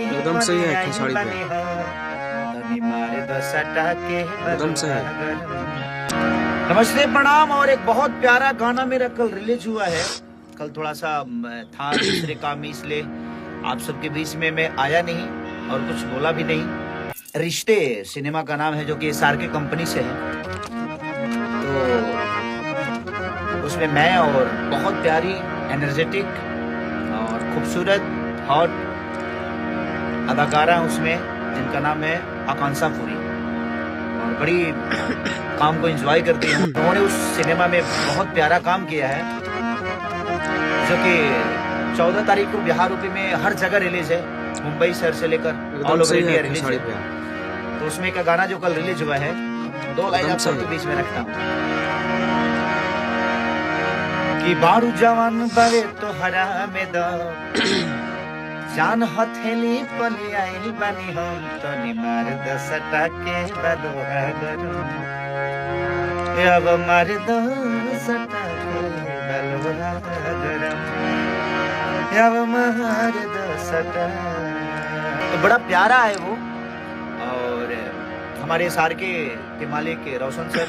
एकदम सही है खेसारी पे, मारे दो सटा के एकदम सही है। नमस्ते प्रणाम। और एक बहुत प्यारा गाना मेरा कल रिलीज हुआ है। कल थोड़ा सा था दूसरे काम में, इसलिए आप सबके बीच में मैं आया नहीं और कुछ बोला भी नहीं। रिश्ते सिनेमा का नाम है, जो कि SRK कंपनी से है। तो उसमें मैं और बहुत प्यारी, एनर्जेटिक और खूबसूरत हॉट अदाकारा उसमें, जिनका नाम है आकांक्षा पुरी, और बड़ी काम को एंजॉय करती है। उन्होंने उस सिनेमा में बहुत प्यारा काम किया है, जो कि 14 तारीख को बिहार यूपी में हर जगह रिलीज है, मुंबई शहर से लेकर ऑल ओवर इंडिया रिलीज है। तो उसमें का गाना जो कल रिलीज हुआ है, 2 लाइन आप सबके बीच में रखता हूँ कि बारू जवान बावे तो हरा में दो जान हथेली पली आइल बनी हम तो निमार द सटा के बदोहा गरम अब मार दो सटा के बदोहा गरम अब मार दो सटा। तो बड़ा प्यारा है वो। और हमारे SRK के मालिक रोशन सर,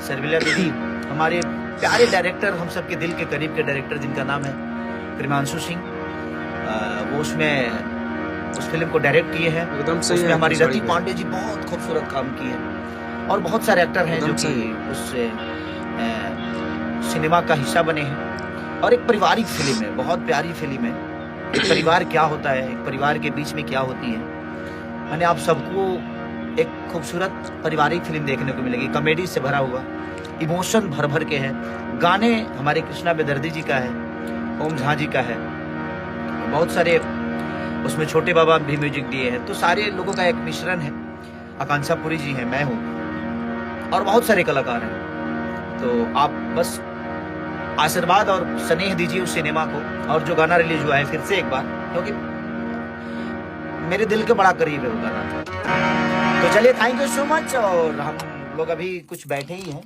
सरविला दीदी, हमारे प्यारे डायरेक्टर, हम सबके दिल के करीब के डायरेक्टर, जिनका नाम है प्रिमांशु सिंह, वो उसमें उस फिल्म को डायरेक्ट किए हैं। उसमें हमारी रति पांडे जी बहुत खूबसूरत काम किए हैं, और बहुत सारे एक्टर हैं जो कि उस सिनेमा का हिस्सा बने हैं। और एक पारिवारिक फिल्म है, बहुत प्यारी फिल्म है। एक परिवार क्या होता है, एक परिवार के बीच में क्या होती है, मैंने आप सबको एक खूबसूरत पारिवारिक फिल्म देखने को मिलेगी। कॉमेडी से भरा हुआ, इमोशन भर भर के है। गाने हमारे कृष्णा बेदर्दी जी का है, ओम झा जी का है, बहुत सारे उसमें छोटे बाबा भी म्यूजिक दिए हैं। तो सारे लोगों का एक मिश्रण है। आकांक्षा पुरी जी है, मैं हूँ, और बहुत सारे कलाकार हैं। तो आप बस आशीर्वाद और स्नेह दीजिए उस सिनेमा को। और जो गाना रिलीज हुआ है, फिर से एक बार, क्योंकि मेरे दिल के बड़ा करीब है वो गाना। तो चलिए, थैंक यू सो मच। और हम लोग अभी कुछ बैठे ही हैं।